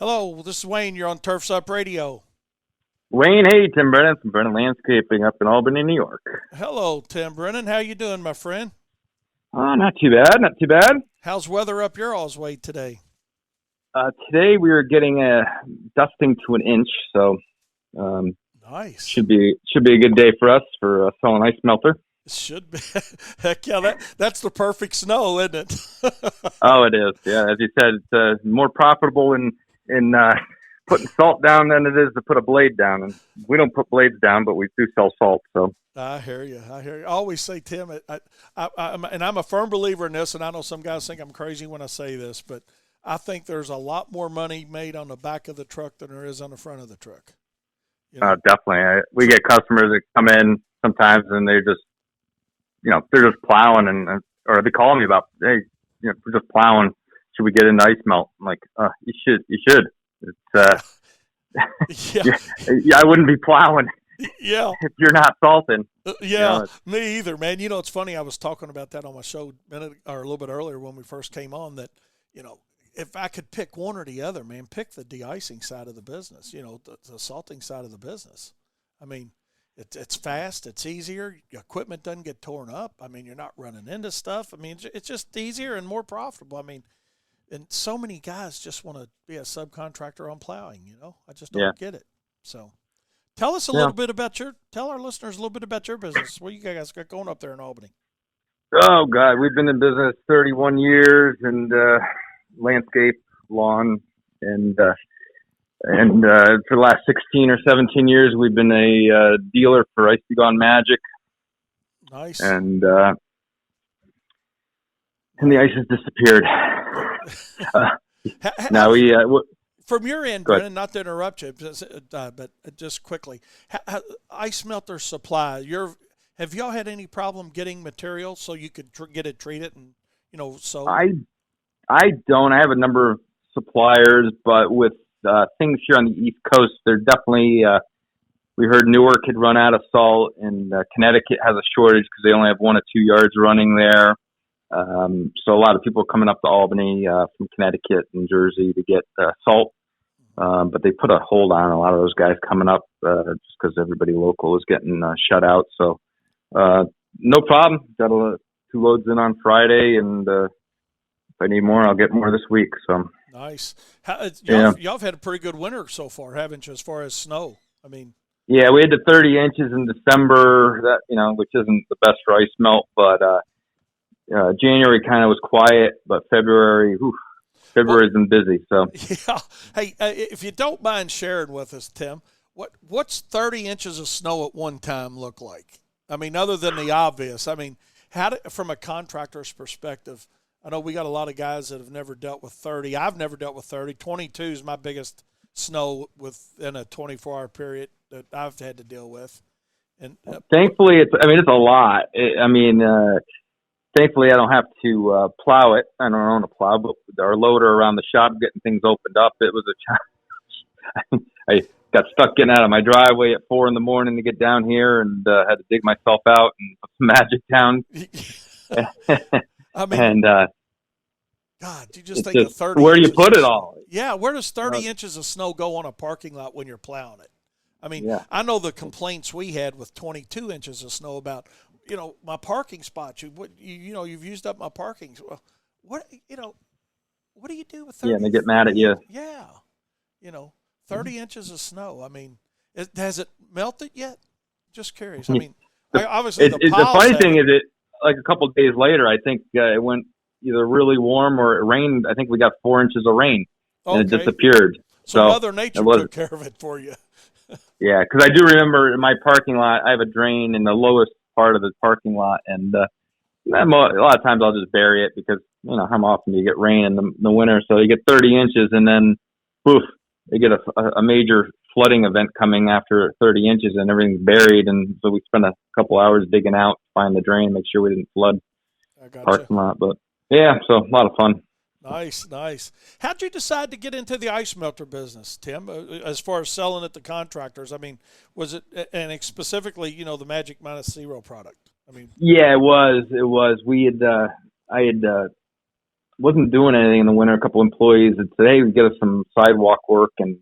Hello, this is Wayne. You're on Turf's Up Radio. Wayne, hey, Tim Brennan from Brennan Landscaping up in Albany, New York. Hello, Tim Brennan. How you doing, my friend? Oh, not too bad, not too bad. How's weather up your all's way today? Today we are getting a dusting to an inch, so Nice. should be a good day for us for selling ice melter. Should be. Heck yeah, that's the perfect snow, isn't it? Oh, it is. Yeah, as you said, it's more profitable in putting salt down than it is to put a blade down. And we don't put blades down, but we do sell salt. So I hear you. I always say, Tim, I'm a firm believer in this, and I know some guys think I'm crazy when I say this, but I think there's a lot more money made on the back of the truck than there is on the front of the truck. You know? definitely, we get customers that come in sometimes, and they're just plowing, or they call me about, hey, we're just plowing. Should we get into ice melt? I'm like, you should. It's Yeah. yeah, I wouldn't be plowing Yeah. if you're not salting. Yeah, me either, man. It's funny. I was talking about that on my show a little bit earlier when we first came on. That if I could pick one or the other, man, pick the de-icing side of the business. The salting side of the business. I mean, it's fast. It's easier. Your equipment doesn't get torn up. I mean, you're not running into stuff. I mean, it's just easier and more profitable. I mean, and so many guys just want to be a subcontractor on plowing. I just don't get it. So. Tell us tell our listeners a little bit about your business. What you guys got going up there in Albany? Oh God, we've been in business 31 years, and landscape, lawn, and for the last 16 or 17 years, we've been a dealer for Ice Gone Magic. Nice. And the ice has disappeared. Now from your end, Brennan, not to interrupt you, but just quickly, ice melter supply. Have y'all had any problem getting material so you could get it treated and so? I don't. I have a number of suppliers, but with things here on the East Coast, they're definitely. We heard Newark had run out of salt, and Connecticut has a shortage because they only have 1 or 2 yards running there. So a lot of people are coming up to Albany from Connecticut and Jersey to get salt. But they put a hold on a lot of those guys coming up just because everybody local is getting shut out. So no problem. Got 2 loads in on Friday, and if I need more, I'll get more this week. So nice. Y'all have had a pretty good winter so far, haven't you, as far as snow? I mean. Yeah, we had the 30 inches in December, which isn't the best for ice melt, but January kind of was quiet, but February's been busy. So yeah. Hey, if you don't mind sharing with us, Tim, what's 30 inches of snow at one time look like? I mean, other than the obvious. I mean, from a contractor's perspective, I know we got a lot of guys that have never dealt with 30. I've never dealt with 30. 22 is my biggest snow within a 24-hour period that I've had to deal with. And thankfully, it's a lot. Thankfully, I don't have to plow it. I don't own a plow, but our loader around the shop getting things opened up, it was a challenge. I got stuck getting out of my driveway at 4 a.m. to get down here, and had to dig myself out and put some magic down. I mean, and God, you just think of 30. Where do you put it all? Yeah, where does 30 inches of snow go on a parking lot when you're plowing it? I mean, I know the complaints we had with 22 inches of snow about. My parking spot. You've used up my parking. What do you do with 30? Yeah, and they get mad at you. Yeah, 30 inches of snow. I mean, has it melted yet? Just curious. I mean, obviously the funny thing is, like a couple of days later, I think it went either really warm or it rained. I think we got 4 inches of rain, and it disappeared. So Mother Nature took care of it for you. Yeah, because I do remember in my parking lot, I have a drain in the lowest part of the parking lot, and a lot of times I'll just bury it because how often do you get rain in the winter? So you get 30 inches, and then poof, you get a major flooding event coming after 30 inches, and everything's buried. And so we spent a couple hours digging out, find the drain, make sure we didn't flood the parking lot. But yeah, so a lot of fun. Nice. How'd you decide to get into the ice melter business, Tim, as far as selling it to contractors? I mean, was it, and specifically, the Magic -0 product? I mean, yeah, it was. We had, I had wasn't doing anything in the winter. A couple employees had said, "Hey, get us some sidewalk work," and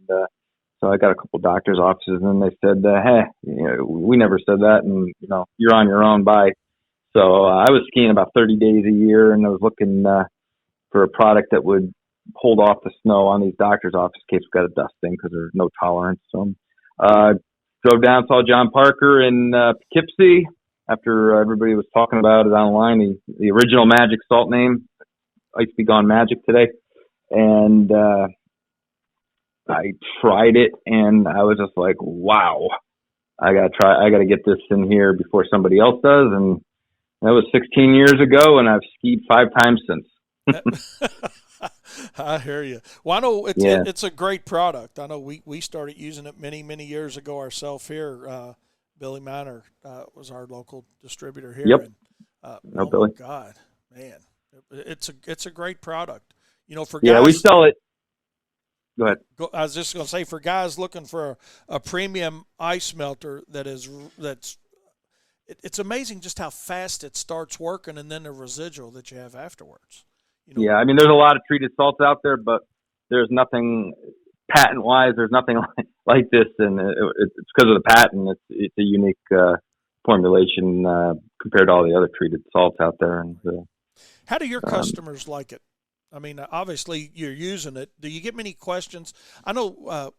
so I got a couple doctors' offices, and they said, "Hey, we never said that, and you're on your own. Bye." So I was skiing about 30 days a year, and I was looking for a product that would hold off the snow on these doctors' office in case we got a dusting because there's no tolerance. So drove down, saw John Parker in Poughkeepsie after everybody was talking about it online, the original Magic Salt name, Ice Be Gone Magic today. And I tried it, and I was just like, wow, I got to get this in here before somebody else does. And that was 16 years ago, and I've skied 5 times since. I hear you. Well, I know it's a great product. I know we started using it many years ago ourselves here. Billy Miner was our local distributor here. Yep. And, Billy. My God, man, it's a great product. For guys. Yeah, we sell it. Go ahead. I was just going to say, for guys looking for a premium ice melter it's amazing just how fast it starts working, and then the residual that you have afterwards. Yeah, I mean, there's a lot of treated salts out there, but there's nothing patent-wise. There's nothing like this, and it's because of the patent. It's a unique formulation compared to all the other treated salts out there. And how do your customers like it? I mean, obviously you're using it. Do you get many questions? I know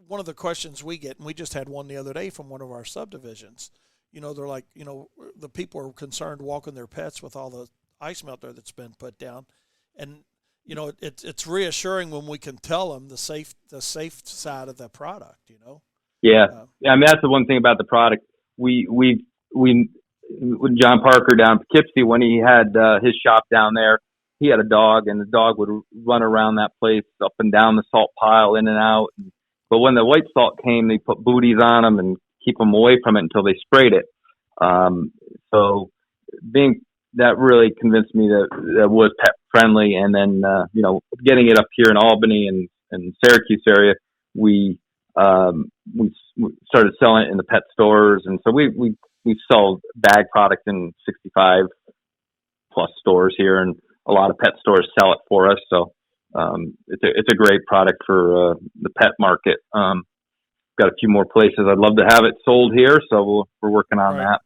one of the questions we get, and we just had one the other day from one of our subdivisions. They're like, the people are concerned walking their pets with all the ice melter that's been put down, and it's reassuring when we can tell them the safe side of the product. Yeah, I mean, that's the one thing about the product. We with John Parker down in Poughkeepsie, when he had his shop down there, he had a dog, and the dog would run around that place up and down the salt pile, in and out. But when the white salt came, they put booties on them and keep them away from it until they sprayed it. So that really convinced me that it was pet friendly. And then, getting it up here in Albany and Syracuse area, we started selling it in the pet stores. And so we sell bag product in 65 plus stores here, and a lot of pet stores sell it for us. So it's a great product for the pet market. Got a few more places I'd love to have it sold here, so we're working on that. But